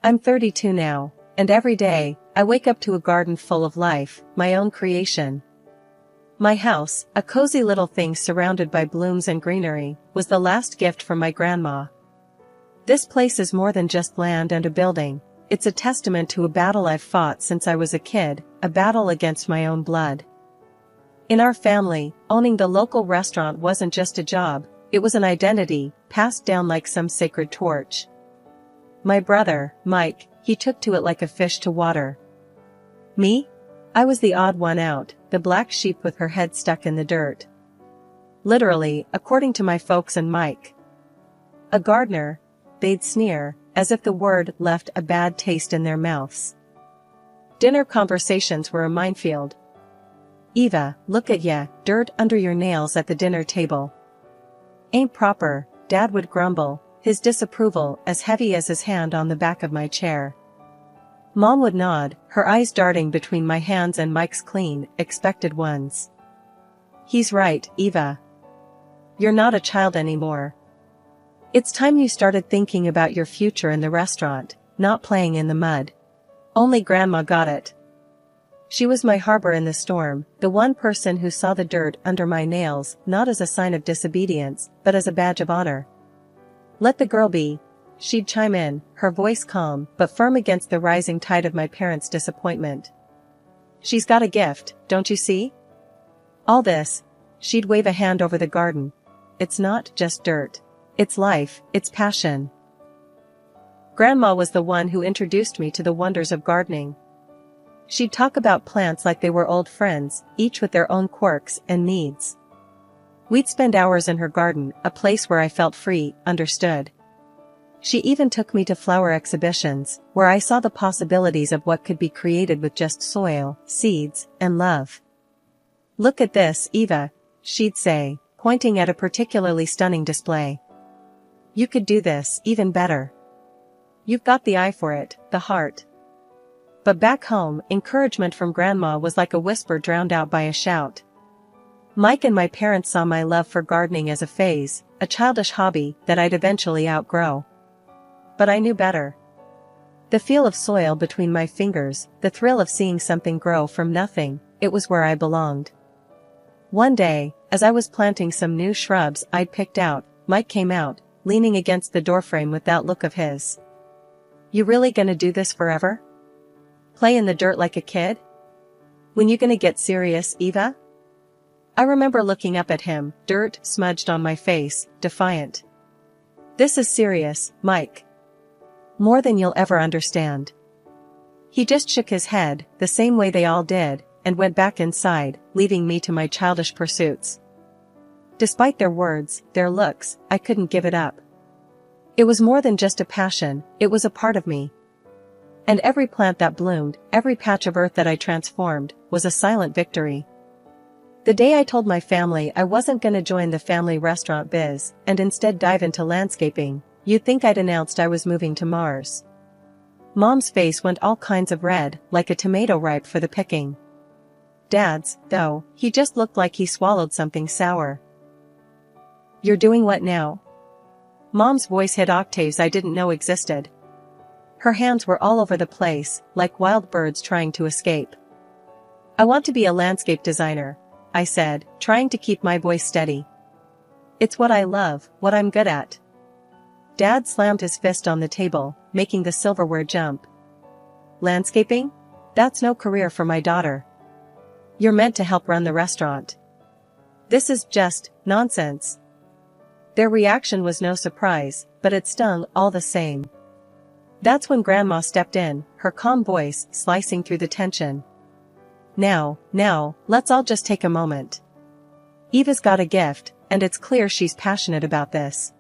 I'm 32 now, and every day, I wake up to a garden full of life, my own creation. My house, a cozy little thing surrounded by blooms and greenery, was the last gift from my grandma. This place is more than just land and a building, it's a testament to a battle I've fought since I was a kid, a battle against my own blood. In our family, owning the local restaurant wasn't just a job, it was an identity, passed down like some sacred torch. My brother, Mike, he took to it like a fish to water. Me? I was the odd one out, the black sheep with her head stuck in the dirt. Literally, according to my folks and Mike. A gardener, they'd sneer, as if the word left a bad taste in their mouths. Dinner conversations were a minefield. Eva, look at ya, dirt under your nails at the dinner table. Ain't proper, Dad would grumble, his disapproval as heavy as his hand on the back of my chair. Mom would nod, her eyes darting between my hands and Mike's clean, expected ones. He's right, Eva. You're not a child anymore. It's time you started thinking about your future in the restaurant, not playing in the mud. Only Grandma got it. She was my harbor in the storm, the one person who saw the dirt under my nails, not as a sign of disobedience, but as a badge of honor. Let the girl be, she'd chime in, her voice calm but firm against the rising tide of my parents' disappointment. She's got a gift, don't you see? All this, she'd wave a hand over the garden. It's not just dirt. It's life, it's passion. Grandma was the one who introduced me to the wonders of gardening. She'd talk about plants like they were old friends, each with their own quirks and needs. We'd spend hours in her garden, a place where I felt free, understood. She even took me to flower exhibitions, where I saw the possibilities of what could be created with just soil, seeds, and love. Look at this, Eva, she'd say, pointing at a particularly stunning display. You could do this even better. You've got the eye for it, the heart. But back home, encouragement from Grandma was like a whisper drowned out by a shout. Mike and my parents saw my love for gardening as a phase, a childish hobby that I'd eventually outgrow. But I knew better. The feel of soil between my fingers, the thrill of seeing something grow from nothing, it was where I belonged. One day, as I was planting some new shrubs I'd picked out, Mike came out, leaning against the doorframe with that look of his. You really gonna do this forever? Play in the dirt like a kid? When you gonna get serious, Eva? I remember looking up at him, dirt smudged on my face, defiant. This is serious, Mike. More than you'll ever understand. He just shook his head, the same way they all did, and went back inside, leaving me to my childish pursuits. Despite their words, their looks, I couldn't give it up. It was more than just a passion, it was a part of me. And every plant that bloomed, every patch of earth that I transformed, was a silent victory. The day I told my family I wasn't gonna join the family restaurant biz, and instead dive into landscaping, you'd think I'd announced I was moving to Mars. Mom's face went all kinds of red, like a tomato ripe for the picking. Dad's, though, he just looked like he swallowed something sour. You're doing what now? Mom's voice hit octaves I didn't know existed. Her hands were all over the place, like wild birds trying to escape. I want to be a landscape designer, I said, trying to keep my voice steady. It's what I love, what I'm good at. Dad slammed his fist on the table, making the silverware jump. Landscaping? That's no career for my daughter. You're meant to help run the restaurant. This is just nonsense. Their reaction was no surprise, but it stung all the same. That's when Grandma stepped in, her calm voice slicing through the tension. Now, let's all just take a moment. Eva's got a gift, and it's clear she's passionate about this.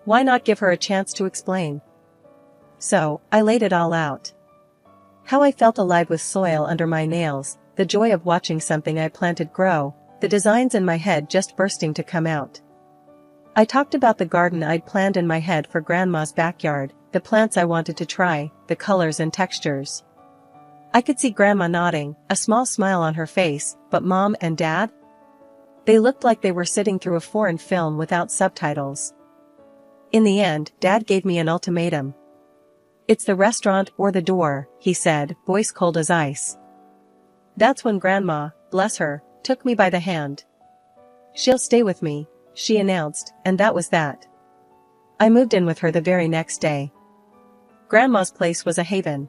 Why not give her a chance to explain? So, I laid it all out. How I felt alive with soil under my nails, the joy of watching something I planted grow, the designs in my head just bursting to come out. I talked about the garden I'd planned in my head for Grandma's backyard, the plants I wanted to try, the colors and textures. I could see Grandma nodding, a small smile on her face, but Mom and Dad? They looked like they were sitting through a foreign film without subtitles. In the end, Dad gave me an ultimatum. "It's the restaurant or the door," he said, voice cold as ice. That's when Grandma, bless her, took me by the hand. "She'll stay with me," she announced, and that was that. I moved in with her the very next day. Grandma's place was a haven.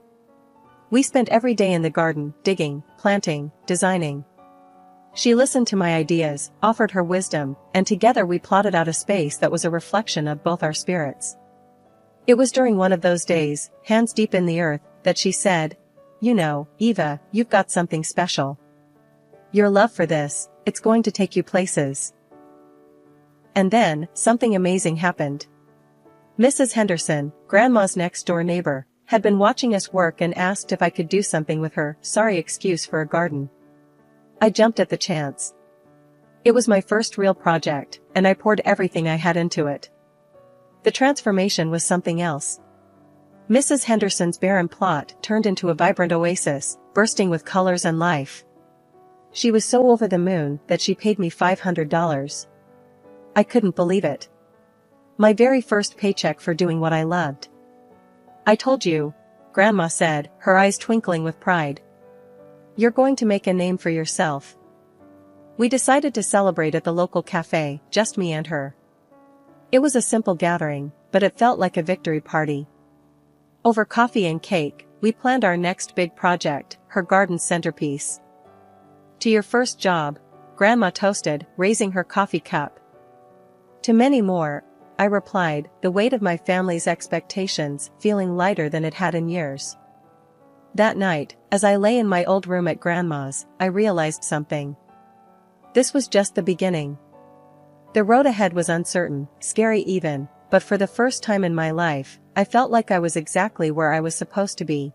We spent every day in the garden, digging, planting, designing. She listened to my ideas, offered her wisdom, and together we plotted out a space that was a reflection of both our spirits. It was during one of those days, hands deep in the earth, that she said, "You know, Eva, you've got something special. Your love for this, it's going to take you places." And then, something amazing happened. Mrs. Henderson, Grandma's next-door neighbor, had been watching us work and asked if I could do something with her sorry excuse for a garden. I jumped at the chance. It was my first real project, and I poured everything I had into it. The transformation was something else. Mrs. Henderson's barren plot turned into a vibrant oasis, bursting with colors and life. She was so over the moon that she paid me $500. I couldn't believe it. My very first paycheck for doing what I loved. "I told you," Grandma said, her eyes twinkling with pride. "You're going to make a name for yourself." We decided to celebrate at the local cafe, just me and her. It was a simple gathering, but it felt like a victory party. Over coffee and cake, we planned our next big project, her garden's centerpiece. "To your first job," Grandma toasted, raising her coffee cup. "To many more," I replied, the weight of my family's expectations feeling lighter than it had in years. That night, as I lay in my old room at Grandma's, I realized something. This was just the beginning. The road ahead was uncertain, scary even, but for the first time in my life, I felt like I was exactly where I was supposed to be.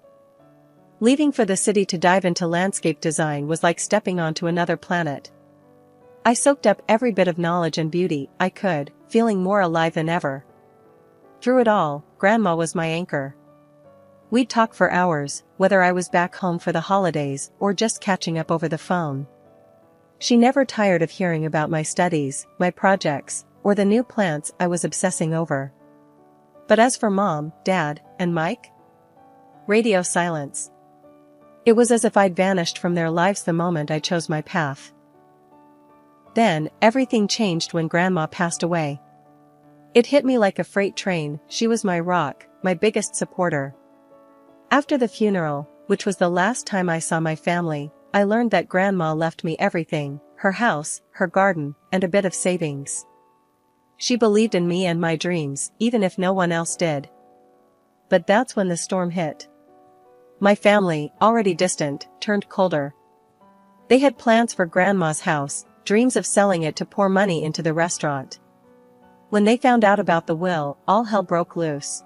Leaving for the city to dive into landscape design was like stepping onto another planet. I soaked up every bit of knowledge and beauty I could, feeling more alive than ever. Through it all, Grandma was my anchor. We'd talk for hours, whether I was back home for the holidays or just catching up over the phone. She never tired of hearing about my studies, my projects, or the new plants I was obsessing over. But as for Mom, Dad, and Mike? Radio silence. It was as if I'd vanished from their lives the moment I chose my path. Then, everything changed when Grandma passed away. It hit me like a freight train. She was my rock, my biggest supporter. After the funeral, which was the last time I saw my family, I learned that Grandma left me everything, her house, her garden, and a bit of savings. She believed in me and my dreams, even if no one else did. But that's when the storm hit. My family, already distant, turned colder. They had plans for Grandma's house, dreams of selling it to pour money into the restaurant. When they found out about the will, all hell broke loose.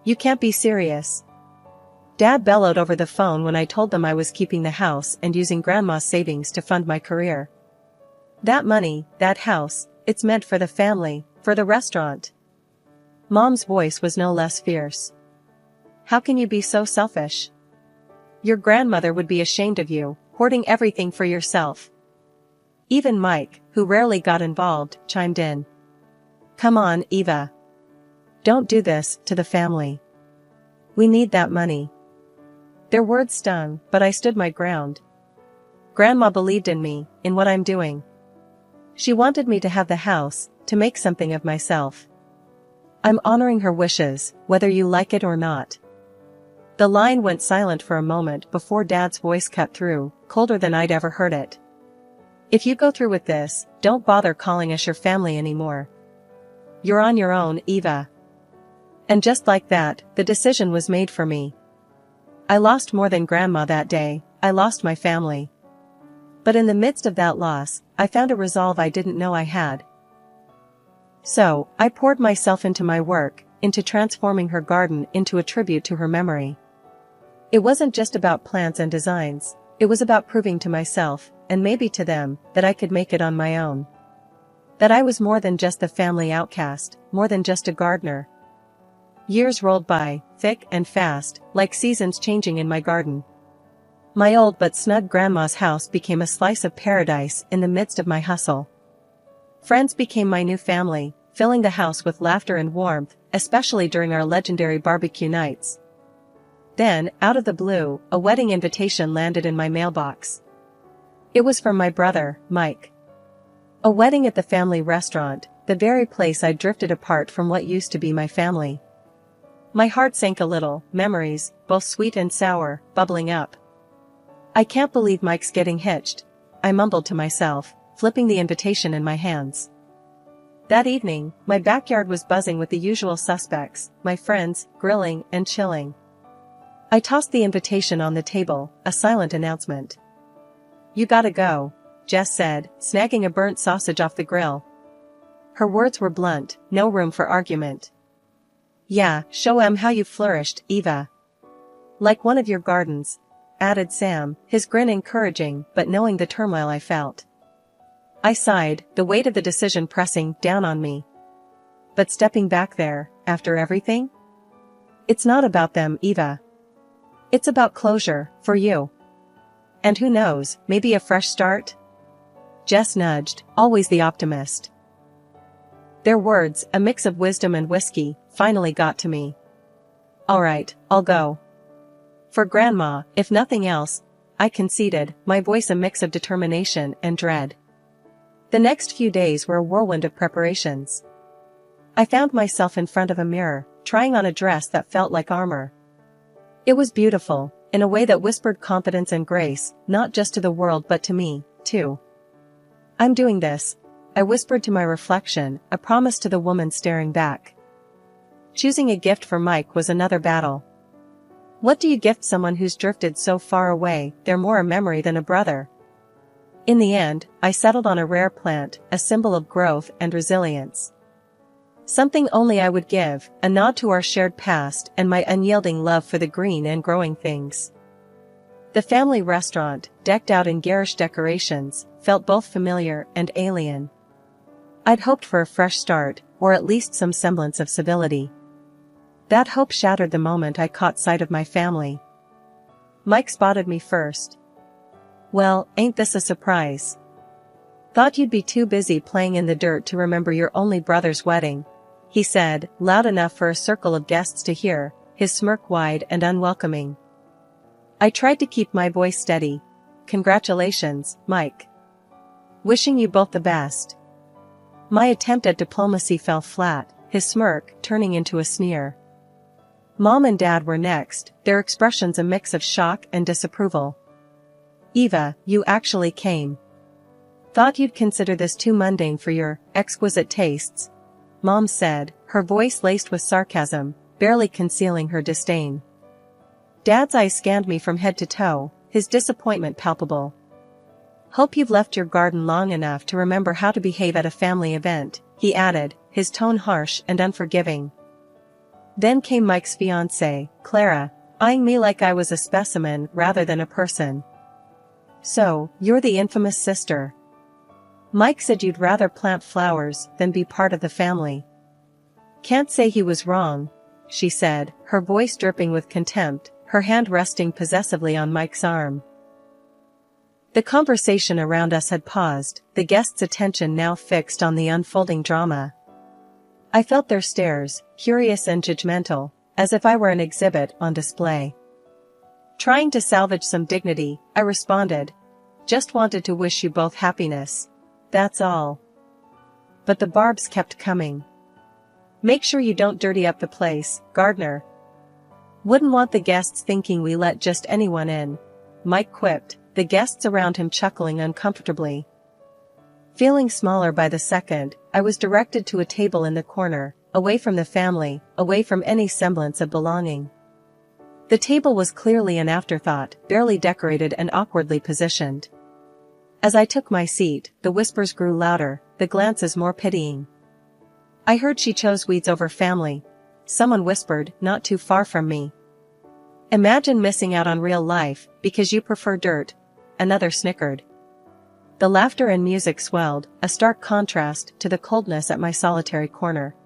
"You can't be serious." Dad bellowed over the phone when I told them I was keeping the house and using Grandma's savings to fund my career. "That money, that house, it's meant for the family, for the restaurant." Mom's voice was no less fierce. "How can you be so selfish? Your grandmother would be ashamed of you, hoarding everything for yourself." Even Mike, who rarely got involved, chimed in. "Come on, Eva. Don't do this to the family. We need that money." Their words stung, but I stood my ground. Grandma believed in me, in what I'm doing. She wanted me to have the house, to make something of myself. I'm honoring her wishes, whether you like it or not. The line went silent for a moment before Dad's voice cut through, colder than I'd ever heard it. "If you go through with this, don't bother calling us your family anymore. You're on your own, Eva." And just like that, the decision was made for me. I lost more than Grandma that day, I lost my family. But in the midst of that loss, I found a resolve I didn't know I had. So, I poured myself into my work, into transforming her garden into a tribute to her memory. It wasn't just about plants and designs, it was about proving to myself, and maybe to them, that I could make it on my own. That I was more than just the family outcast, more than just a gardener. Years rolled by, thick and fast, like seasons changing in my garden. My old but snug Grandma's house became a slice of paradise in the midst of my hustle. Friends became my new family, filling the house with laughter and warmth, especially during our legendary barbecue nights. Then, out of the blue, a wedding invitation landed in my mailbox. It was from my brother, Mike. A wedding at the family restaurant, the very place I drifted apart from what used to be my family. My heart sank a little, memories, both sweet and sour, bubbling up. I can't believe Mike's getting hitched, I mumbled to myself, flipping the invitation in my hands. That evening, my backyard was buzzing with the usual suspects, my friends, grilling and chilling. I tossed the invitation on the table, a silent announcement. "You gotta go," Jess said, snagging a burnt sausage off the grill. Her words were blunt, no room for argument. "Yeah, show 'em how you flourished, Eva. Like one of your gardens," added Sam, his grin encouraging but knowing the turmoil I felt. I sighed, the weight of the decision pressing down on me. But stepping back there, after everything? It's not about them, Eva. It's about closure, for you. And who knows, maybe a fresh start? Jess nudged, always the optimist. Their words, a mix of wisdom and whiskey, finally got to me. "All right, I'll go. For Grandma, if nothing else," I conceded, my voice a mix of determination and dread. The next few days were a whirlwind of preparations. I found myself in front of a mirror, trying on a dress that felt like armor. It was beautiful, in a way that whispered confidence and grace, not just to the world but to me, too. "I'm doing this," I whispered to my reflection, a promise to the woman staring back. Choosing a gift for Mike was another battle. What do you gift someone who's drifted so far away? They're more a memory than a brother. In the end, I settled on a rare plant, a symbol of growth and resilience. Something only I would give, a nod to our shared past and my unyielding love for the green and growing things. The family restaurant, decked out in garish decorations, felt both familiar and alien. I'd hoped for a fresh start, or at least some semblance of civility. That hope shattered the moment I caught sight of my family. Mike spotted me first. "Well, ain't this a surprise? Thought you'd be too busy playing in the dirt to remember your only brother's wedding," he said, loud enough for a circle of guests to hear, his smirk wide and unwelcoming. I tried to keep my voice steady. "Congratulations, Mike. Wishing you both the best." My attempt at diplomacy fell flat, his smirk turning into a sneer. Mom and Dad were next, their expressions a mix of shock and disapproval. "Eva, you actually came. Thought you'd consider this too mundane for your exquisite tastes," Mom said, her voice laced with sarcasm, barely concealing her disdain. Dad's eyes scanned me from head to toe, his disappointment palpable. "Hope you've left your garden long enough to remember how to behave at a family event," he added, his tone harsh and unforgiving. Then came Mike's fiancée, Clara, eyeing me like I was a specimen rather than a person. "So, you're the infamous sister. Mike said you'd rather plant flowers than be part of the family." "Can't say he was wrong," she said, her voice dripping with contempt, her hand resting possessively on Mike's arm. The conversation around us had paused, the guests' attention now fixed on the unfolding drama. I felt their stares, curious and judgmental, as if I were an exhibit on display. Trying to salvage some dignity, I responded, "Just wanted to wish you both happiness. That's all." But the barbs kept coming. "Make sure you don't dirty up the place, Gardner. Wouldn't want the guests thinking we let just anyone in," Mike quipped, the guests around him chuckling uncomfortably. Feeling smaller by the second, I was directed to a table in the corner, away from the family, away from any semblance of belonging. The table was clearly an afterthought, barely decorated and awkwardly positioned. As I took my seat, the whispers grew louder, the glances more pitying. "I heard she chose weeds over family," someone whispered, not too far from me. "Imagine missing out on real life, because you prefer dirt," another snickered. The laughter and music swelled, a stark contrast to the coldness at my solitary corner.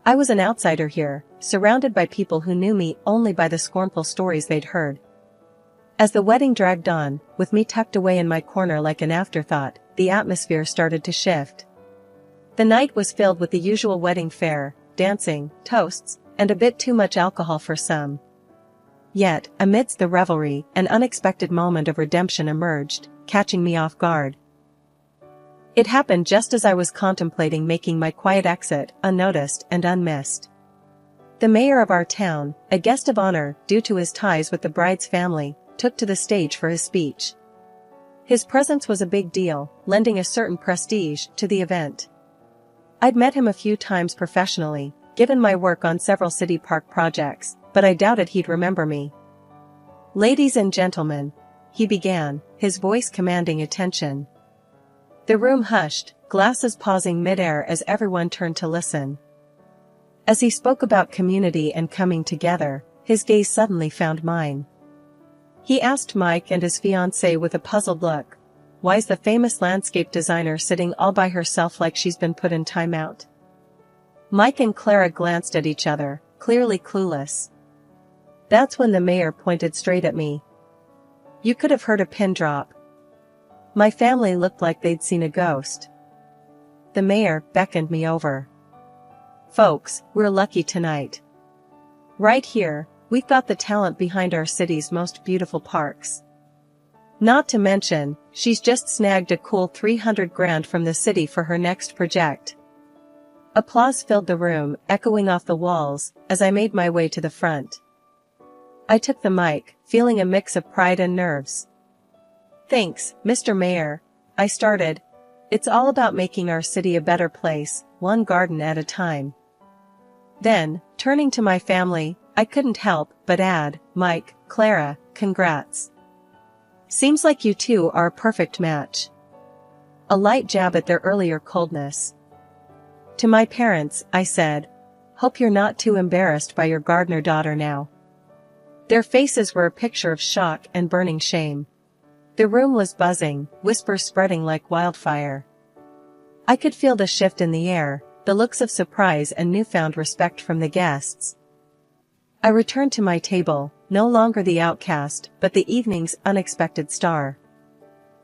I was an outsider here, surrounded by people who knew me only by the scornful stories they'd heard. As the wedding dragged on, with me tucked away in my corner like an afterthought, the atmosphere started to shift. The night was filled with the usual wedding fare, dancing, toasts, and a bit too much alcohol for some. Yet, amidst the revelry, an unexpected moment of redemption emerged, catching me off guard. It happened just as I was contemplating making my quiet exit, unnoticed and unmissed. The mayor of our town, a guest of honor due to his ties with the bride's family, took to the stage for his speech. His presence was a big deal, lending a certain prestige to the event. I'd met him a few times professionally, given my work on several city park projects, but I doubted he'd remember me. "Ladies and gentlemen," he began, his voice commanding attention. The room hushed, glasses pausing mid-air as everyone turned to listen. As he spoke about community and coming together, his gaze suddenly found mine. He asked Mike and his fiancée with a puzzled look, "Why's the famous landscape designer sitting all by herself like she's been put in timeout?" Mike and Clara glanced at each other, clearly clueless. That's when the mayor pointed straight at me. You could have heard a pin drop. My family looked like they'd seen a ghost. The mayor beckoned me over. "Folks, we're lucky tonight. Right here, we've got the talent behind our city's most beautiful parks. Not to mention, she's just snagged a cool 300 grand from the city for her next project." Applause filled the room, echoing off the walls, as I made my way to the front. I took the mic, feeling a mix of pride and nerves. "Thanks, Mr. Mayor," I started. "It's all about making our city a better place, one garden at a time." Then, turning to my family, I couldn't help but add, "Mike, Clara, congrats. Seems like you two are a perfect match." A light jab at their earlier coldness. To my parents, I said, "Hope you're not too embarrassed by your gardener daughter now." Their faces were a picture of shock and burning shame. The room was buzzing, whispers spreading like wildfire. I could feel the shift in the air, the looks of surprise and newfound respect from the guests. I returned to my table, no longer the outcast, but the evening's unexpected star.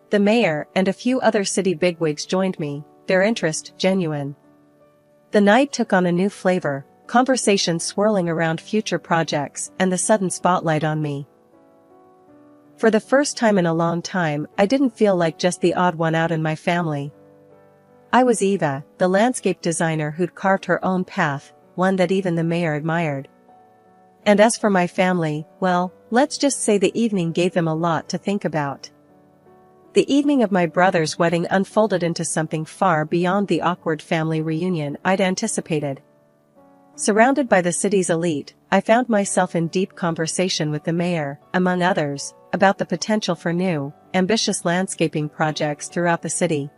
The mayor and a few other city bigwigs joined me, their interest genuine. The night took on a new flavor, conversation swirling around future projects and the sudden spotlight on me. For the first time in a long time, I didn't feel like just the odd one out in my family. I was Eva, the landscape designer who'd carved her own path, one that even the mayor admired. And as for my family, well, let's just say the evening gave them a lot to think about. The evening of my brother's wedding unfolded into something far beyond the awkward family reunion I'd anticipated. Surrounded by the city's elite, I found myself in deep conversation with the mayor, among others, about the potential for new, ambitious landscaping projects throughout the city.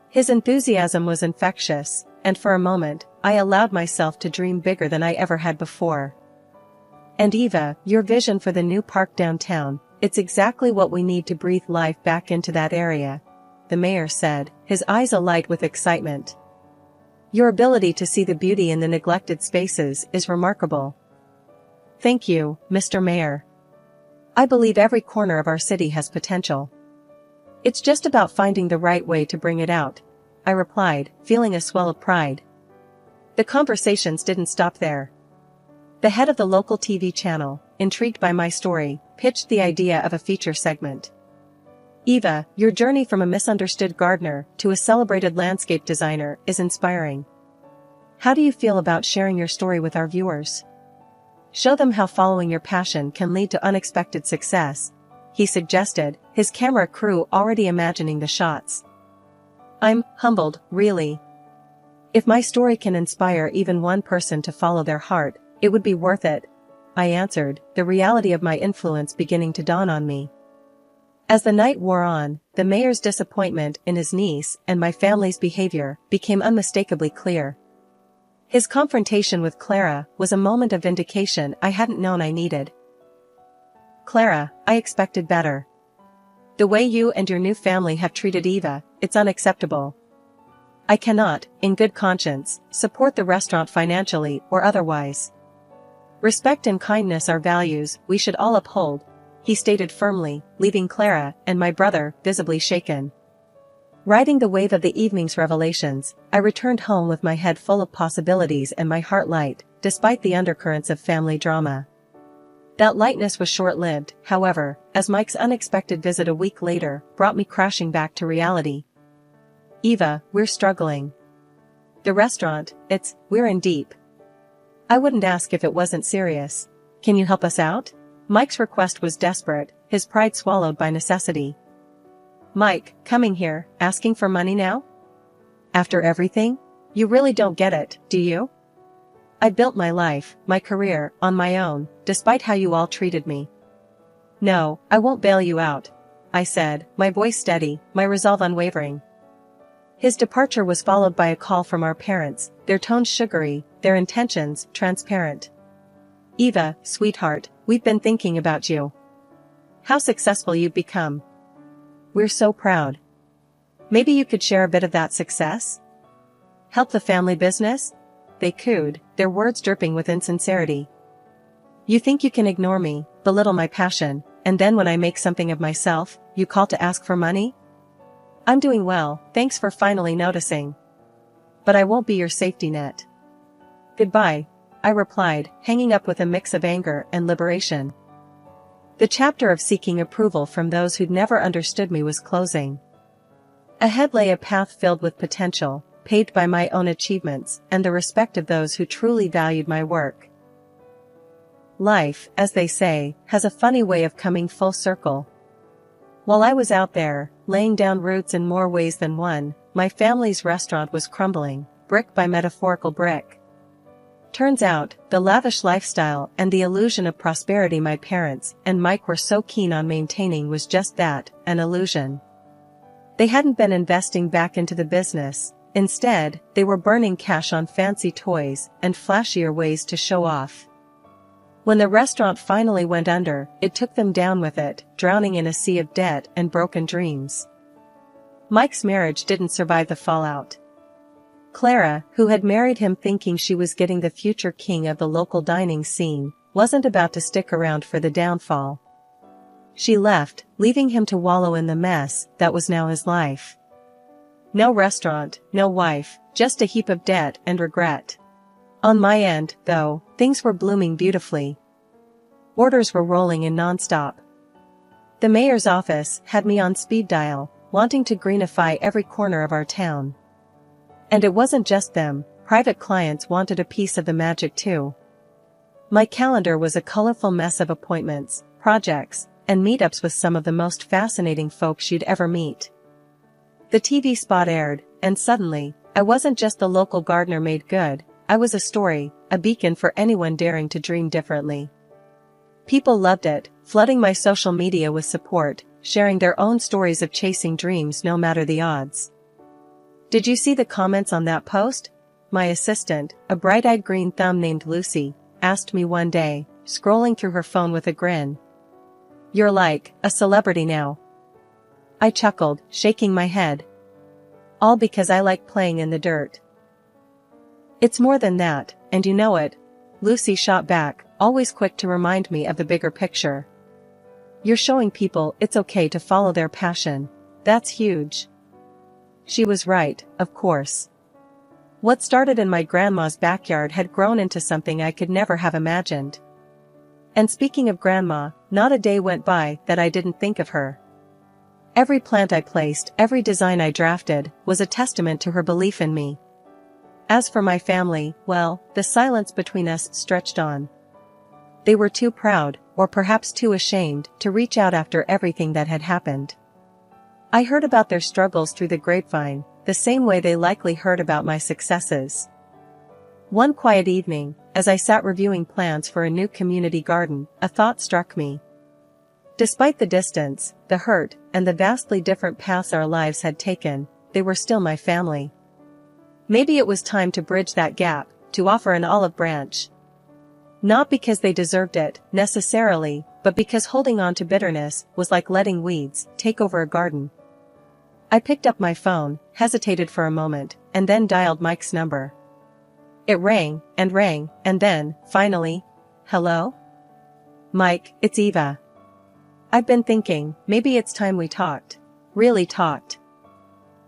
His enthusiasm was infectious, and for a moment, I allowed myself to dream bigger than I ever had before. "And Eva, your vision for the new park downtown, it's exactly what we need to breathe life back into that area," the mayor said, his eyes alight with excitement. "Your ability to see the beauty in the neglected spaces is remarkable." "Thank you, Mr. Mayor. I believe every corner of our city has potential. It's just about finding the right way to bring it out," I replied, feeling a swell of pride. The conversations didn't stop there. The head of the local TV channel, intrigued by my story, pitched the idea of a feature segment. "Eva, your journey from a misunderstood gardener to a celebrated landscape designer is inspiring. How do you feel about sharing your story with our viewers? Show them how following your passion can lead to unexpected success," he suggested, his camera crew already imagining the shots. "I'm humbled, really. If my story can inspire even one person to follow their heart, it would be worth it," I answered, the reality of my influence beginning to dawn on me. As the night wore on, the mayor's disappointment in his niece and my family's behavior became unmistakably clear. His confrontation with Clara was a moment of vindication I hadn't known I needed. "Clara, I expected better. The way you and your new family have treated Eva, it's unacceptable. I cannot, in good conscience, support the restaurant financially or otherwise. Respect and kindness are values we should all uphold," he stated firmly, leaving Clara and my brother visibly shaken. Riding the wave of the evening's revelations, I returned home with my head full of possibilities and my heart light, despite the undercurrents of family drama. That lightness was short-lived, however, as Mike's unexpected visit a week later brought me crashing back to reality. "Eva, we're struggling. The restaurant, we're in deep. I wouldn't ask if it wasn't serious. Can you help us out?" Mike's request was desperate, his pride swallowed by necessity. "Mike, coming here, asking for money now? After everything? You really don't get it, do you? I built my life, my career, on my own, despite how you all treated me." "No, I won't bail you out," I said, my voice steady, my resolve unwavering. His departure was followed by a call from our parents, their tones sugary, their intentions transparent. "Eva, sweetheart, we've been thinking about you. How successful you've become. We're so proud. Maybe you could share a bit of that success? Help the family business?" They cooed, their words dripping with insincerity. "You think you can ignore me, belittle my passion, and then when I make something of myself, you call to ask for money? I'm doing well, thanks for finally noticing. But I won't be your safety net." "Goodbye," I replied, hanging up with a mix of anger and liberation. The chapter of seeking approval from those who'd never understood me was closing. Ahead lay a path filled with potential, paved by my own achievements and the respect of those who truly valued my work. Life, as they say, has a funny way of coming full circle. While I was out there, laying down roots in more ways than one, my family's restaurant was crumbling, brick by metaphorical brick. Turns out, the lavish lifestyle and the illusion of prosperity my parents and Mike were so keen on maintaining was just that, an illusion. They hadn't been investing back into the business. Instead, they were burning cash on fancy toys and flashier ways to show off. When the restaurant finally went under, it took them down with it, drowning in a sea of debt and broken dreams. Mike's marriage didn't survive the fallout. Clara, who had married him thinking she was getting the future king of the local dining scene, wasn't about to stick around for the downfall. She left, leaving him to wallow in the mess that was now his life. No restaurant, no wife, just a heap of debt and regret. On my end, though, things were blooming beautifully. Orders were rolling in nonstop. The mayor's office had me on speed dial, wanting to greenify every corner of our town. And it wasn't just them, private clients wanted a piece of the magic too. My calendar was a colorful mess of appointments, projects, and meetups with some of the most fascinating folks you'd ever meet. The TV spot aired, and suddenly, I wasn't just the local gardener made good, I was a story, a beacon for anyone daring to dream differently. People loved it, flooding my social media with support, sharing their own stories of chasing dreams no matter the odds. "Did you see the comments on that post?" My assistant, a bright-eyed green thumb named Lucy, asked me one day, scrolling through her phone with a grin. "You're like a celebrity now." I chuckled, shaking my head. "All because I like playing in the dirt." "It's more than that, and you know it," Lucy shot back, always quick to remind me of the bigger picture. "You're showing people it's okay to follow their passion. That's huge." She was right, of course. What started in my grandma's backyard had grown into something I could never have imagined. And speaking of grandma, not a day went by that I didn't think of her. Every plant I placed, every design I drafted, was a testament to her belief in me. As for my family, well, the silence between us stretched on. They were too proud, or perhaps too ashamed, to reach out after everything that had happened. I heard about their struggles through the grapevine, the same way they likely heard about my successes. One quiet evening, as I sat reviewing plans for a new community garden, a thought struck me. Despite the distance, the hurt, and the vastly different paths our lives had taken, they were still my family. Maybe it was time to bridge that gap, to offer an olive branch. Not because they deserved it, necessarily, but because holding on to bitterness was like letting weeds take over a garden. I picked up my phone, hesitated for a moment, and then dialed Mike's number. It rang, and then, finally, "Hello? Mike, it's Eva. I've been thinking, maybe it's time we talked. Really talked."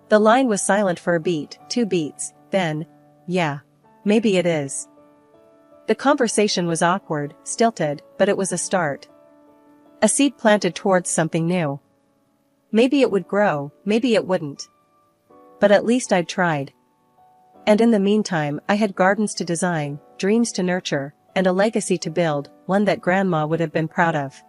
The line was silent for a beat, 2 beats, then, yeah. Maybe it is. The conversation was awkward, stilted, but it was a start. A seed planted towards something new. Maybe it would grow, maybe it wouldn't. But at least I'd tried. And in the meantime I had gardens to design, dreams to nurture, and a legacy to build, one that Grandma would have been proud of.